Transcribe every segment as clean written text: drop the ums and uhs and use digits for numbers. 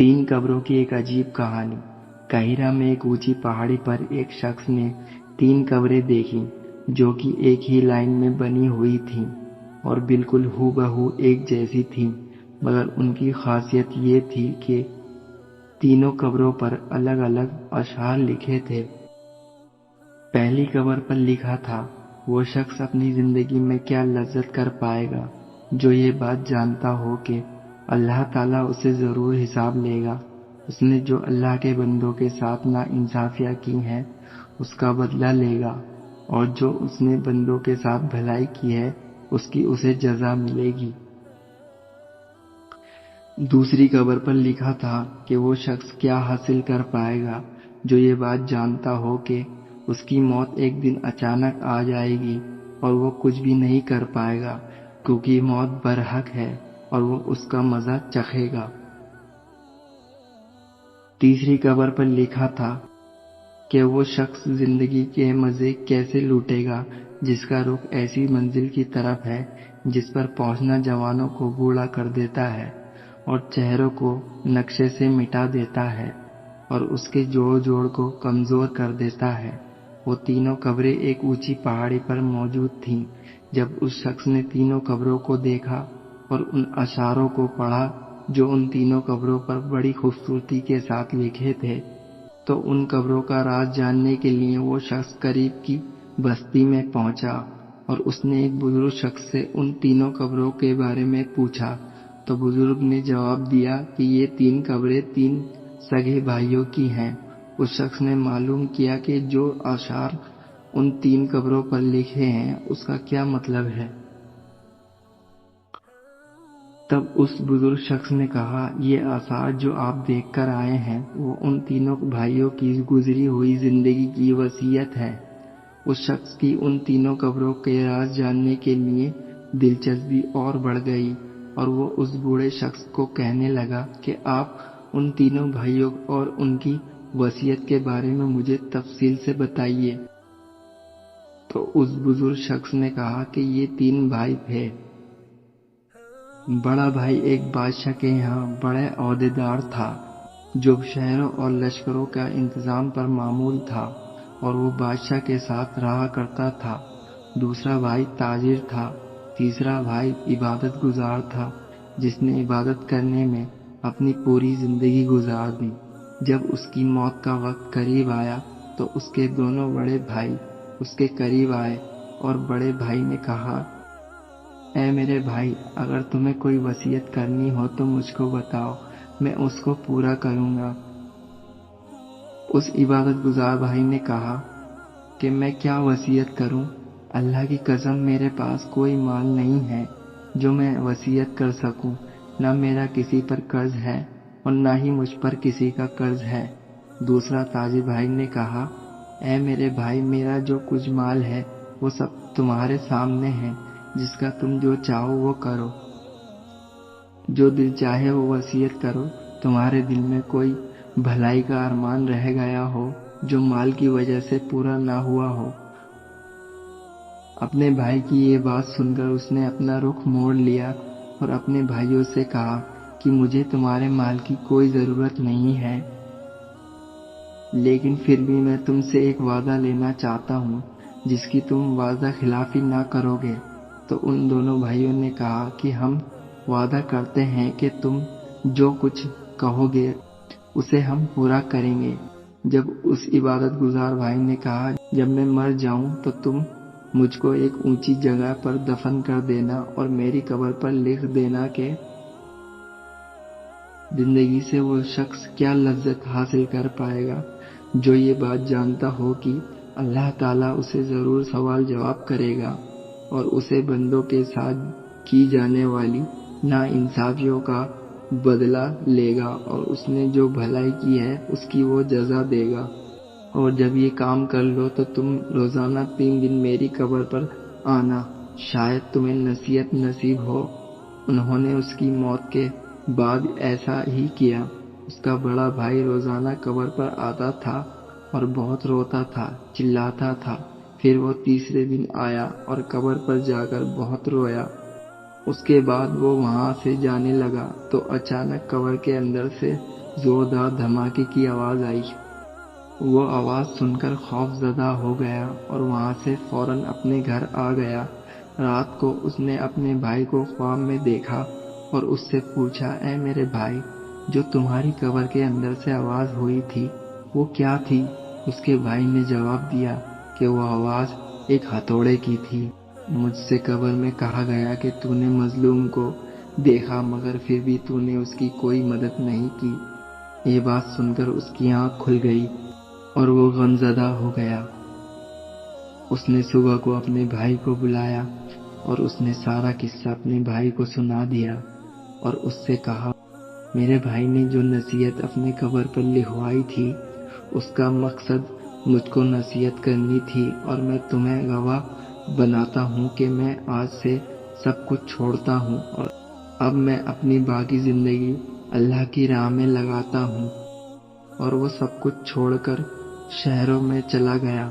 तीन कब्रों की एक अजीब कहानी। काहिरा में एक ऊंची पहाड़ी पर एक शख्स ने 3 कब्रें देखी जो कि एक ही लाइन में बनी हुई थीं और बिल्कुल हूबहू एक जैसी थीं, मगर उनकी खासियत ये थी कि तीनों कब्रों पर अलग अलग अशआर लिखे थे। पहली कब्र पर लिखा था, वो शख्स अपनी जिंदगी में क्या लज्जत कर पाएगा जो ये बात जानता हो कि अल्लाह ताला उसे जरूर हिसाब लेगा। उसने जो अल्लाह के बंदों के साथ नाइंसाफियां की हैं उसका बदला लेगा, और जो उसने बंदों के साथ भलाई की है उसकी उसे जजा मिलेगी। दूसरी कब्र पर लिखा था कि वो शख्स क्या हासिल कर पाएगा जो ये बात जानता हो कि उसकी मौत एक दिन अचानक आ जाएगी और वो कुछ भी नहीं कर पाएगा, क्योंकि मौत बरहक है और वो उसका मजा चखेगा। तीसरी कब्र पर लिखा था कि वो शख्स जिंदगी के मजे कैसे लूटेगा जिसका रुख ऐसी मंजिल की तरफ है जिस पर पहुंचना जवानों को बूढ़ा कर देता है और चेहरों को नक्शे से मिटा देता है और उसके जोड़ जोड़ को कमजोर कर देता है। वो तीनों कब्रें एक ऊंची पहाड़ी पर मौजूद थीं। जब उस शख्स ने तीनों कब्रों को देखा और उन अशारों को पढ़ा जो उन तीनों कब्रों पर बड़ी खूबसूरती के साथ लिखे थे, तो उन कब्रों का राज जानने के लिए वो शख्स करीब की बस्ती में पहुंचा और उसने एक बुजुर्ग शख्स से उन तीनों कब्रों के बारे में पूछा। तो बुजुर्ग ने जवाब दिया कि ये 3 कब्रें 3 सगे भाइयों की हैं। उस शख्स ने मालूम किया कि जो अशार उन 3 कब्रों पर लिखे हैं उसका क्या मतलब है। तब उस बुजुर्ग शख्स ने कहा, ये आसार जो आप देख कर आए हैं वो उन तीनों भाइयों की गुजरी हुई जिंदगी की वसीयत है। उस शख्स की उन तीनों कब्रों के राज जानने के लिए दिलचस्पी और बढ़ गई और वो उस बूढ़े शख्स को कहने लगा कि आप उन तीनों भाइयों और उनकी वसीयत के बारे में मुझे तफसील से बताइए। तो उस बुजुर्ग शख्स ने कहा कि ये 3 भाई थे। बड़ा भाई एक बादशाह के यहाँ बड़े ओहदेदार था जो शहरों और लश्करों का इंतजाम पर मामूल था और वो बादशाह के साथ रहा करता था। दूसरा भाई ताजिर था। तीसरा भाई इबादत गुजार था जिसने इबादत करने में अपनी पूरी जिंदगी गुजार दी। जब उसकी मौत का वक्त करीब आया तो उसके दोनों बड़े भाई उसके करीब आए और बड़े भाई ने कहा, ऐ मेरे भाई, अगर तुम्हें कोई वसीयत करनी हो तो मुझको बताओ, मैं उसको पूरा करूंगा। उस इबादत गुजार भाई ने कहा कि मैं क्या वसीयत करूं, अल्लाह की कसम मेरे पास कोई माल नहीं है जो मैं वसीयत कर सकूं, न मेरा किसी पर कर्ज है और न ही मुझ पर किसी का कर्ज है। दूसरा ताजिर भाई ने कहा, ऐ मेरे भाई, मेरा जो कुछ माल है वो सब तुम्हारे सामने है, जिसका तुम जो चाहो वो करो, जो दिल चाहे वो वसीयत करो। तुम्हारे दिल में कोई भलाई का अरमान रह गया हो जो माल की वजह से पूरा ना हुआ हो। अपने भाई की ये बात सुनकर उसने अपना रुख मोड़ लिया और अपने भाइयों से कहा कि मुझे तुम्हारे माल की कोई जरूरत नहीं है, लेकिन फिर भी मैं तुमसे एक वादा लेना चाहता हूँ जिसकी तुम वादा खिलाफी ना करोगे। तो उन दोनों भाइयों ने कहा कि हम वादा करते हैं कि तुम जो कुछ कहोगे उसे हम पूरा करेंगे। जब उस इबादत गुजार भाई ने कहा, जब मैं मर जाऊं तो तुम मुझको एक ऊंची जगह पर दफन कर देना और मेरी कब्र पर लिख देना कि जिंदगी से वो शख्स क्या लज्जत हासिल कर पाएगा जो ये बात जानता हो कि अल्लाह ताला उसे जरूर सवाल जवाब करेगा और उसे बंदों के साथ की जाने वाली नाइंसाफियों का बदला लेगा और उसने जो भलाई की है उसकी वो जजा देगा। और जब ये काम कर लो तो तुम रोजाना 3 दिन मेरी कब्र पर आना, शायद तुम्हें नसीहत नसीब हो। उन्होंने उसकी मौत के बाद ऐसा ही किया। उसका बड़ा भाई रोजाना कब्र पर आता था और बहुत रोता था, चिल्लाता था। फिर वो तीसरे दिन आया और कब्र पर जाकर बहुत रोया। उसके बाद वो वहां से जाने लगा तो अचानक कब्र के अंदर से जोरदार धमाके की आवाज आई। वो आवाज सुनकर खौफ ज़दा हो गया और वहां से फौरन अपने घर आ गया। रात को उसने अपने भाई को ख्वाब में देखा और उससे पूछा, ऐ मेरे भाई, जो तुम्हारी कब्र के अंदर से आवाज हुई थी वो क्या थी? उसके भाई ने जवाब दिया कि वो आवाज एक हथौड़े की थी। मुझसे कब्र में कहा गया कि तूने मजलूम को देखा मगर फिर भी तूने उसकी कोई मदद नहीं की। ये बात सुनकर उसकी आंख खुल गई और वो गमज़दा हो गया। उसने सुबह को अपने भाई को बुलाया और उसने सारा किस्सा अपने भाई को सुना दिया और उससे कहा, मेरे भाई ने जो नसीहत अपने कब्र पर लिखवाई थी उसका मकसद मुझको नसीहत करनी थी और मैं तुम्हें गवाह बनाता हूँ कि मैं आज से सब कुछ छोड़ता हूँ और अब मैं अपनी बाकी जिंदगी अल्लाह की राह में लगाता हूँ। और वो सब कुछ छोड़कर शहरों में चला गया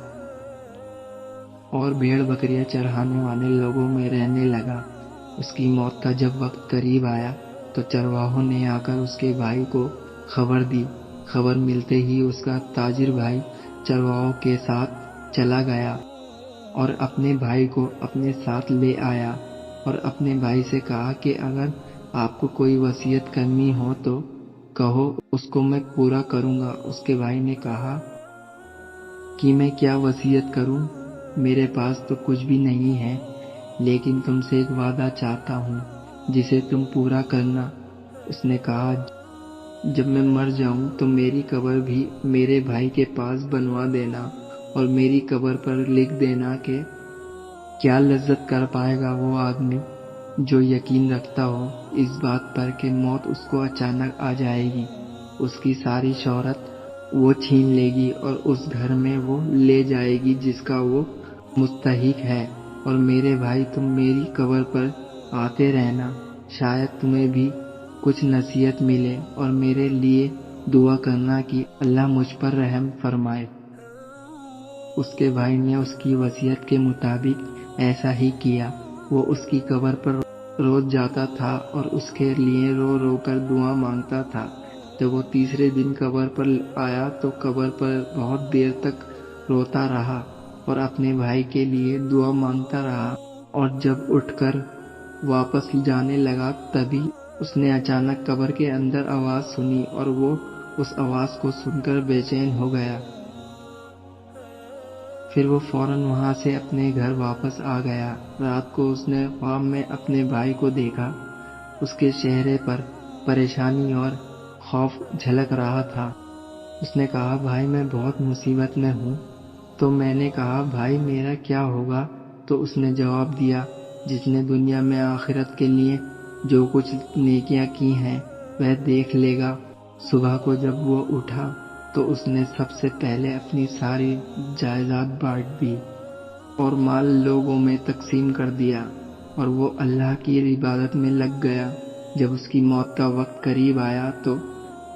और भेड़ बकरियां चराने वाले लोगों में रहने लगा। उसकी मौत का जब वक्त करीब आया तो चरवाहों ने आकर उसके भाई को खबर दी। खबर मिलते ही उसका ताजिर भाई चरवाहों के साथ चला गया और अपने भाई को अपने साथ ले आया और अपने भाई से कहा कि अगर आपको कोई वसीयत करनी हो तो कहो, उसको मैं पूरा करूंगा। उसके भाई ने कहा कि मैं क्या वसीयत करूं, मेरे पास तो कुछ भी नहीं है, लेकिन तुमसे एक वादा चाहता हूं जिसे तुम पूरा करना। उसने कहा, जब मैं मर जाऊं तो मेरी कब्र भी मेरे भाई के पास बनवा देना और मेरी कब्र पर लिख देना कि क्या लज्जत कर पाएगा वो आदमी जो यकीन रखता हो इस बात पर कि मौत उसको अचानक आ जाएगी। उसकी सारी शोहरत वो छीन लेगी और उस घर में वो ले जाएगी जिसका वो मुस्तहिक है। और मेरे भाई, तुम मेरी कब्र पर आते रहना, शायद तुम्हें भी कुछ नसीहत मिले और मेरे लिए दुआ करना कि अल्लाह मुझ पर रहम फरमाए। उसके भाई ने उसकी वसीयत के मुताबिक ऐसा ही किया। वो उसकी कब्र पर रोज जाता था और उसके लिए रो रो कर दुआ मांगता था। जब वो तीसरे दिन कब्र पर आया तो कब्र पर बहुत देर तक रोता रहा और अपने भाई के लिए दुआ मांगता रहा। और जब उठकर वापस जाने लगा तभी उसने अचानक कब्र के अंदर आवाज सुनी और वो उस आवाज को सुनकर बेचैन हो गया। फिर वो फौरन वहां से अपने घर वापस आ गया। रात को उसने ख्वाब में अपने भाई को देखा। उसके चेहरे पर परेशानी और खौफ झलक रहा था। उसने कहा, भाई, मैं बहुत मुसीबत में हूँ। तो मैंने कहा, भाई, मेरा क्या होगा? तो उसने जवाब दिया, जिसने दुनिया में आखिरत के लिए जो कुछ नेकियां की हैं वह देख लेगा। सुबह को जब वो उठा तो उसने सबसे पहले अपनी सारी जायदाद बांट दी और माल लोगों में तकसीम कर दिया और वो अल्लाह की इबादत में लग गया। जब उसकी मौत का वक्त करीब आया तो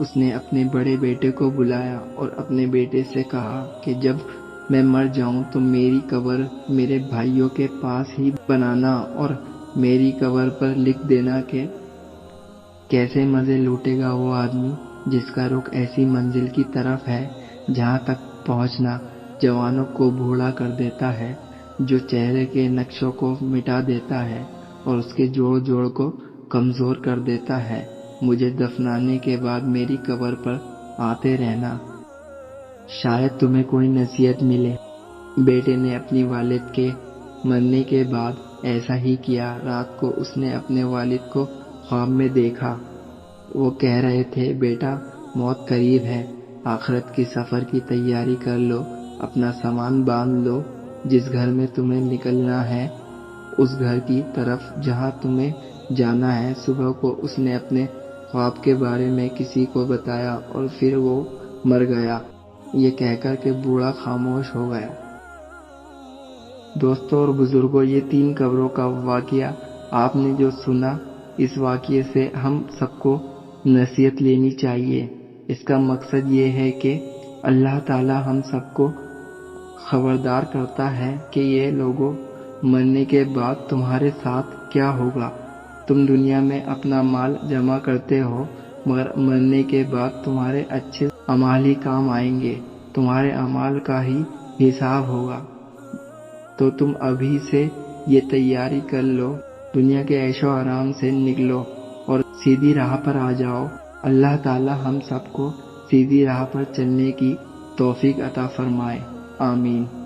उसने अपने बड़े बेटे को बुलाया और अपने बेटे से कहा कि जब मैं मर जाऊं तो मेरी कब्र मेरे भाइयों के पास ही बनाना और मेरी कब्र पर लिख देना कि कैसे मजे लूटेगा वो आदमी जिसका रुख ऐसी मंजिल की तरफ है जहां तक पहुंचना जवानों को बूढ़ा कर देता है, जो चेहरे के नक्शों को मिटा देता है और उसके जोड़ जोड़ को कमजोर कर देता है। मुझे दफनाने के बाद मेरी कब्र पर आते रहना, शायद तुम्हें कोई नसीहत मिले। बेटे ने अपनी वालिद के मरने के बाद ऐसा ही किया। रात को उसने अपने वालिद को ख्वाब में देखा। वो कह रहे थे, बेटा, मौत करीब है, आखिरत की सफर की तैयारी कर लो, अपना सामान बांध लो। जिस घर में तुम्हें निकलना है उस घर की तरफ जहां तुम्हें जाना है। सुबह को उसने अपने ख्वाब के बारे में किसी को बताया और फिर वो मर गया। ये कहकर के बूढ़ा खामोश हो गया। दोस्तों और बुजुर्गों, ये 3 कब्रों का वाकया आपने जो सुना, इस वाकये से हम सबको नसीहत लेनी चाहिए। इसका मकसद ये है कि अल्लाह ताला हम सबको खबरदार करता है कि ये लोगों, मरने के बाद तुम्हारे साथ क्या होगा। तुम दुनिया में अपना माल जमा करते हो, مگر مرنے کے بعد تمہارے اچھے اعمال ہی کام آئیں گے، تمہارے اعمال کا ہی حساب ہوگا۔ تو تم ابھی سے یہ تیاری کر لو، دنیا کے عیش و آرام سے نکلو اور سیدھی راہ پر آ جاؤ۔ اللہ تعالی ہم سب کو سیدھی راہ پر چلنے کی توفیق عطا فرمائے، آمین۔